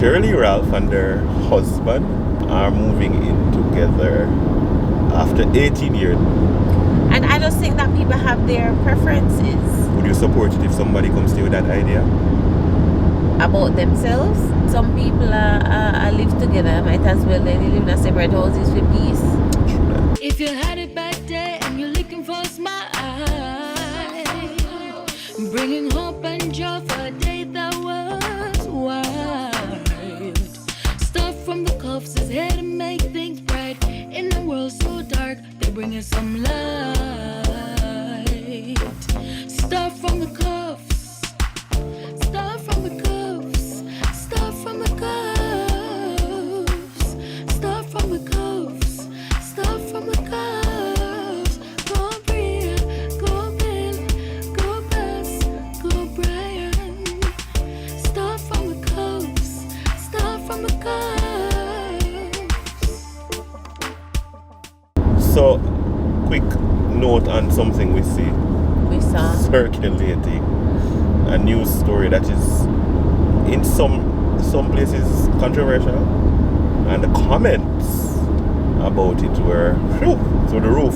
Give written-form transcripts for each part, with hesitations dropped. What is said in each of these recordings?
Shirley Ralph and their husband are moving in together after 18 years. And I just think that people have their preferences. Would you support it if somebody comes to you with that idea? About themselves. Some people live together, might as well they live in a separate houses for peace. If you had a bad day and you're looking for a smile, bringing hope and joy for a day that was wild. Stuff from the cuffs is here to make things bright. In a world so dark, they're bringing some light. Stuff from the cuffs. Stuff from the cuffs. Stuff from the cuffs. Stuff from the cuffs. Stuff from the cuffs. Go Bree, go Bill, go Bess, go Brian. Stuff from the cuffs. Stuff from the cuffs. So, quick note on something we see We saw. circulating. A news story that is in some places controversial, and the comments about it were through the roof.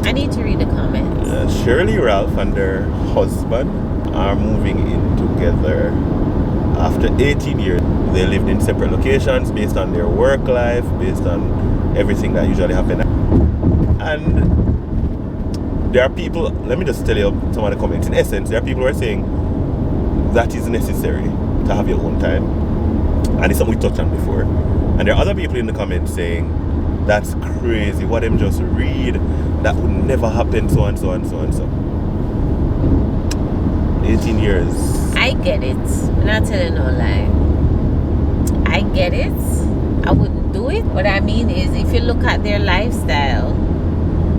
I need to read the comments. Shirley Ralph and their husband are moving in together after 18 years. They lived in separate locations based on their work life, based on everything that usually happens. And there are people, let me just tell you some of the comments. In essence, there are people who are saying that is necessary to have your own time. And it's something we touched on before. And there are other people in the comments saying that's crazy. What them just read, that would never happen, so and so and so and so. 18 years. I get it. I'm not telling no lie. I get it. I wouldn't do it. What I mean is, if you look at their lifestyle,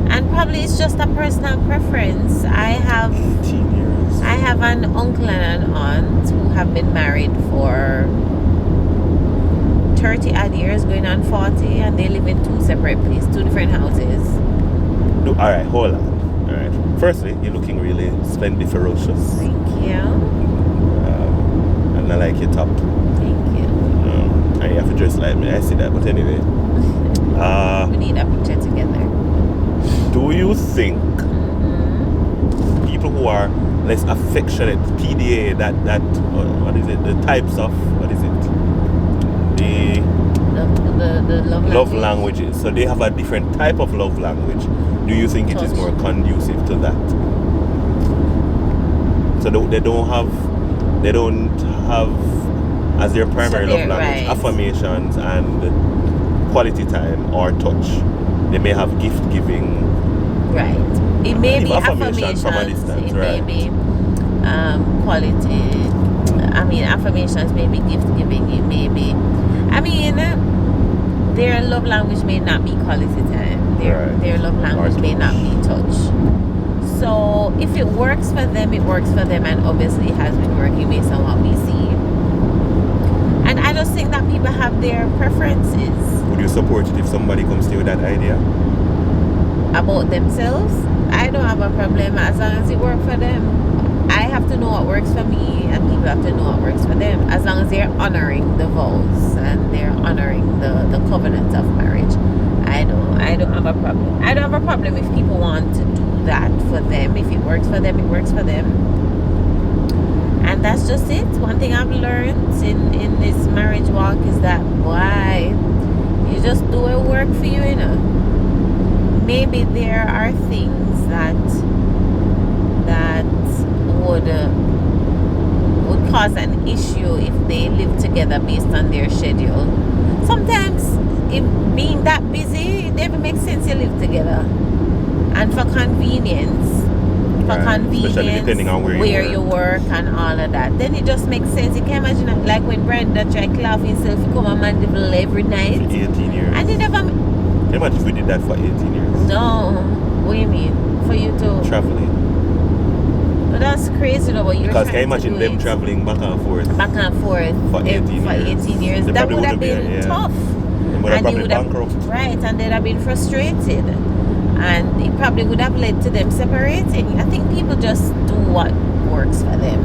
and probably it's just a personal preference. I have 18 years. I have an uncle and an aunt who have been married for 30 odd years, going on 40, and they live in two separate places, two different houses. Alright, hold on. Alright. Firstly, you're looking really splendiferocious. Thank you. And I like your top. Thank you. And you have to dress like me. I see that, but anyway. We need a picture together. Do you think people who are less affectionate, PDA, that what is it? The types of, what is it? The love languages. So they have a different type of love language. Do you think it is more conducive to that? So they don't have as their primary love language affirmations and quality time or touch. They may have gift giving. Right. It may be affirmations from a distance, it right? may be quality. I mean, affirmations may be gift giving. It may be. I mean, their love language may not be quality time. Their love language may not be touch. So if it works for them, it works for them, and obviously it has been working based on what we see. And I just think that people have their preferences. Would you support it if somebody comes to you with that idea? About themselves, I don't have a problem as long as it works for them. I have to know what works for me, and people have to know what works for them. As long as they're honoring the vows and they're honoring the covenant of marriage, I don't have a problem. I don't have a problem if people want to do that for them. If it works for them, it works for them. And that's just it. One thing I've learned in this marriage walk is that, why you just do what work for you, you know. Maybe there are things that would cause an issue if they live together based on their schedule. Sometimes, if being that busy, it never makes sense to live together. And for convenience, especially depending on where you work and all of that, then it just makes sense. You can imagine, like when Brenda tried to laugh himself, he come a Mandeville every night. For 18 years. And he never. Can you imagine if we did that for 18 years? No. What do you mean? For you to Traveling. But that's crazy though. Because can you imagine them traveling back and forth for 18 years? That would have been tough. They would have probably bankrupt. Right, and they'd have been frustrated. And it probably would have led to them separating. I think people just do what works for them.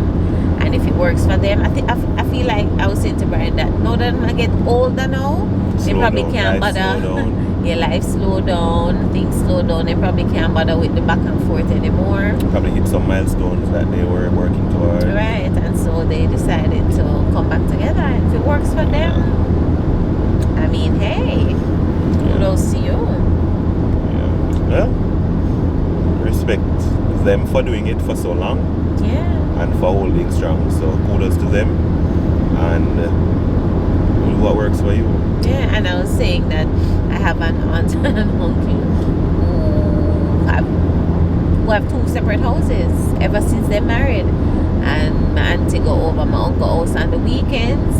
and if it works for them, I feel like I was saying to Brian that now that I get older now, they Slow probably down, can't life bother. slow down. Yeah, life slow down, things slow down. They probably can't bother with the back and forth anymore. Probably hit some milestones that they were working toward. Right, and so they decided to come back together. And if it works for them, I mean, hey, kudos to you. Yeah. Well, respect them for doing it for so long Yeah. and for holding strong. So kudos to them, and do what works for you. Yeah, and I was saying that I have an aunt and an uncle who have two separate houses ever since they're married. And my auntie go over my uncle's house on the weekends,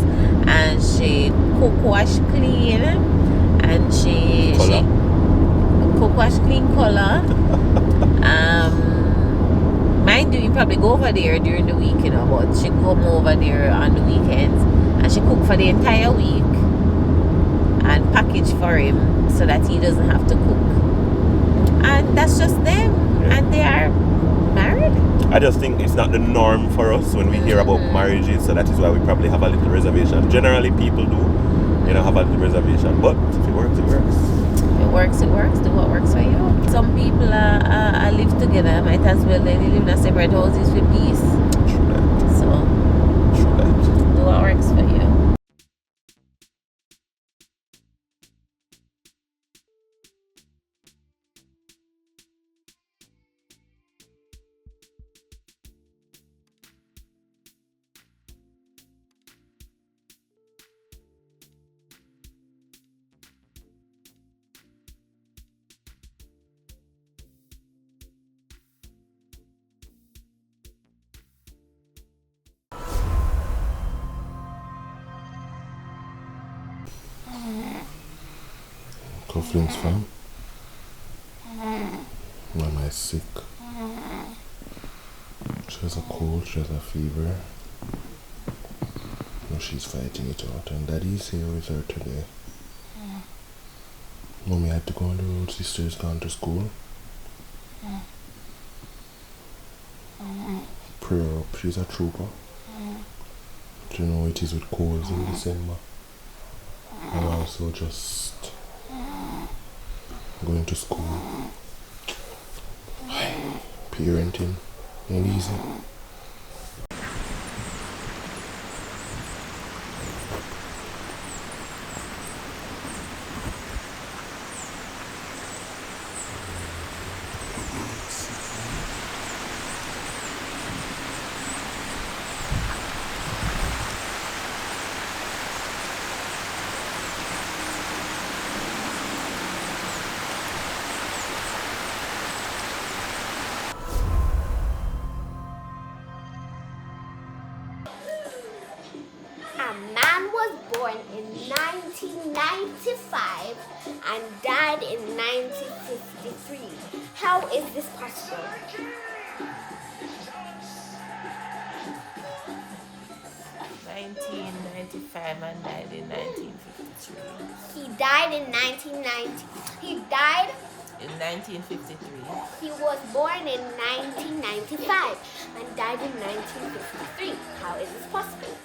and she cook, wash, clean, and she cook, wash, clean, color. Mind you, you probably go over there during the week, you know, but she come over there on the weekends, and she cook for the entire week and package for him so that he doesn't have to cook. And that's just them. Yeah. And they are married. I just think it's not the norm for us when we hear about marriages, so that is why we probably have a little reservation. Generally, people do, you know, have a little reservation. But if it works, it works. If it works, it works. Do what works for you. Some people live together. Might as well they live in a separate houses with peace. True that. So True that. do what works for you. Cufflinks fam. Why am I sick? She has a cold, she has a fever. No, she's fighting it out, and Daddy's here with her today. Mommy had to go on the road, sister's gone to school. Pray her up, she's a trooper. Do you know it is with colds in December? And also just going to school. Parenting ain't easy. A man was born in 1995 and died in 1953. How is this possible? 1995 and died in 1953. He died in 1990. He died. In 1953. He was born in 1995 and died in 1953. How is this possible?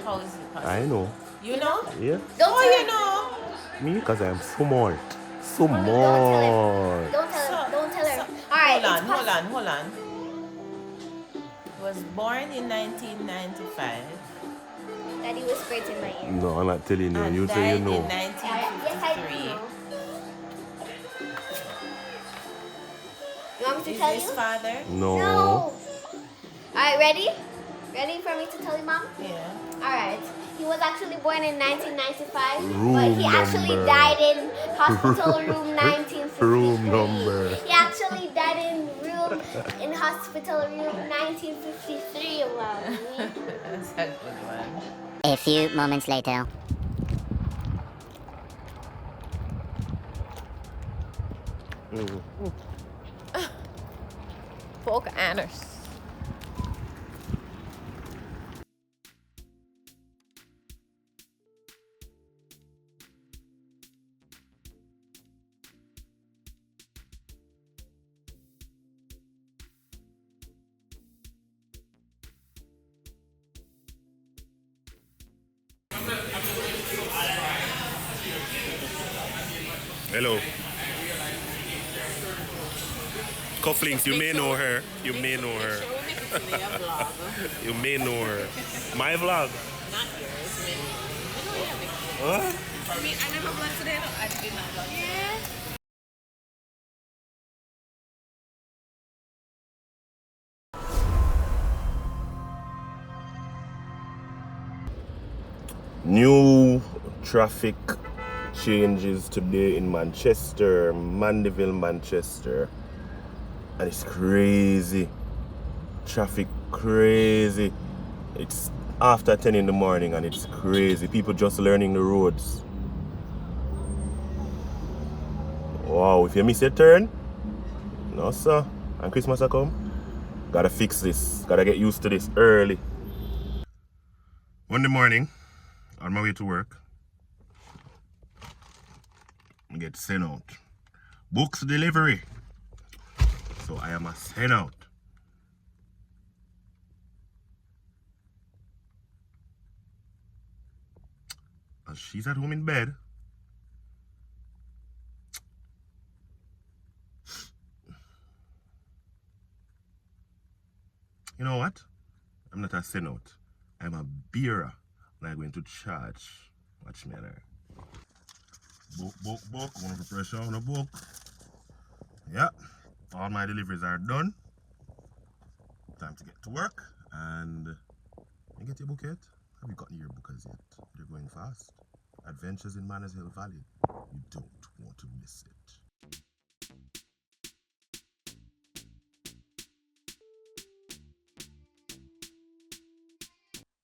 How is it possible? I know. You know? Yeah. Don't Oh, tell you know. Me, because I'm smart. Don't tell her. Don't tell So- her. Don't tell her. so- All right. Hold on. Was born in 1995 Daddy whispered in my ear. No, I'm not telling you. and You died say you in know. 1953. Yes, I do. You want me to Is tell his you? father? No. No. All right, ready? Ready for me to tell you, Mom? Yeah. All right. He was actually born in 1995, Room but he actually number. died in hospital room 1953. Room number. He actually died in hospital room 1953. Mommy. That's a good one. A few moments later. Folk Anners. Hello. Cufflinks, you may know her. You may know her. You may know her. My vlog. Not yours, man. What? I mean, I never vlogged today. No, I did not vlog. Yeah. New traffic changes today in Manchester, Mandeville, Manchester, and it's crazy. Traffic crazy. It's after 10 in the morning and it's crazy. People just learning the roads. Wow, if you miss a turn, no sir, and Christmas a come, gotta fix this, gotta get used to this early. Monday morning, on my way to work, I get sent out. Books delivery. So I am a sent out. And she's at home in bed. You know what? I'm not a send out. I'm a bearer. And I'm going to charge. Watch me there. Book. One for pressure on a book. Yeah. All my deliveries are done. Time to get to work. And you get your book yet? Have you gotten your book as yet? They're going fast. Adventures in Mannershill Valley. You don't want to miss it.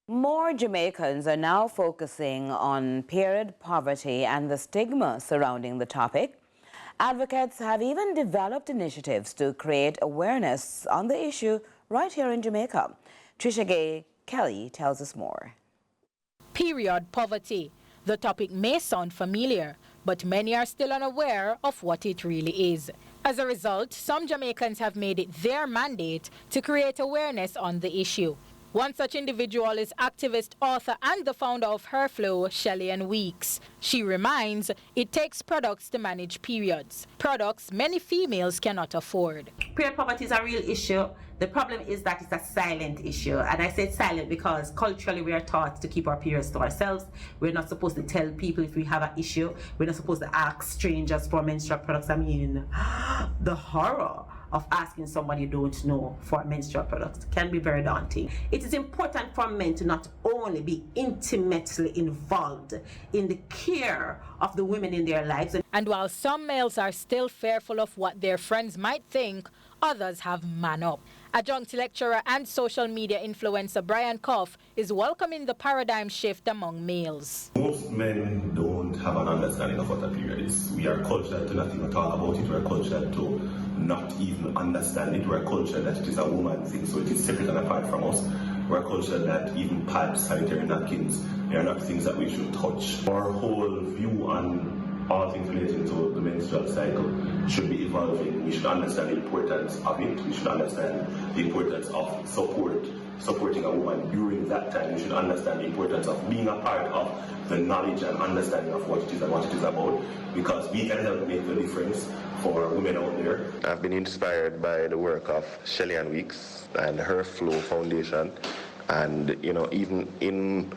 More Jamaicans are now focusing on period poverty and the stigma surrounding the topic. Advocates have even developed initiatives to create awareness on the issue right here in Jamaica. Trisha Gay Kelly tells us more. Period poverty. The topic may sound familiar, but many are still unaware of what it really is. As a result, some Jamaicans have made it their mandate to create awareness on the issue. One such individual is activist, author, and the founder of Her Shelley Weeks. She reminds it takes products to manage periods. Products many females cannot afford. Period poverty is a real issue. The problem is that it's a silent issue. And I say silent because culturally we are taught to keep our periods to ourselves. We're not supposed to tell people if we have an issue. We're not supposed to ask strangers for menstrual products. I mean, the horror of asking somebody you don't know for menstrual products can be very daunting. It is important for men to not only be intimately involved in the care of the women in their lives. And while some males are still fearful of what their friends might think, others have man up. Adjunct lecturer and social media influencer Brian Koff is welcoming the paradigm shift among males. Most men don't have an understanding of what a period is. We are cultured to not even talk about it. We are cultured to not even understand it. We are cultured that it is a woman thing, so it is separate and apart from us. We are cultured that even pads, sanitary napkins, they are not things that we should touch. Our whole view on all things related to the menstrual cycle should be evolving. We should understand the importance of it. We should understand the importance of supporting a woman during that time. We should understand the importance of being a part of the knowledge and understanding of what it is and what it is about, because we can help make the difference for women out there. I've been inspired by the work of Shelley Weeks and her Flow Foundation, and even in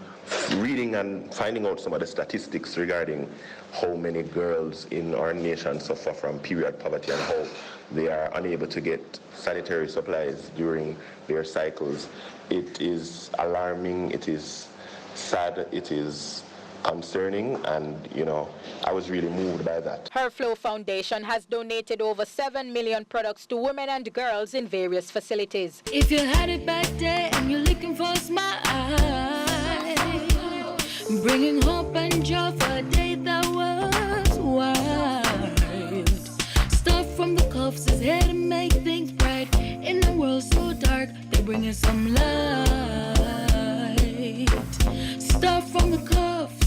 reading and finding out some of the statistics regarding how many girls in our nation suffer from period poverty and how they are unable to get sanitary supplies during their cycles. It is alarming, it is sad, it is concerning, and I was really moved by that. Her Flow Foundation has donated over 7 million products to women and girls in various facilities. If you had it back there and you're looking for a smile, bringing hope and joy for a day that was wild. Stuff from the cuffs is here to make things bright. In the world so dark, they're bringing some light. Stuff from the cuffs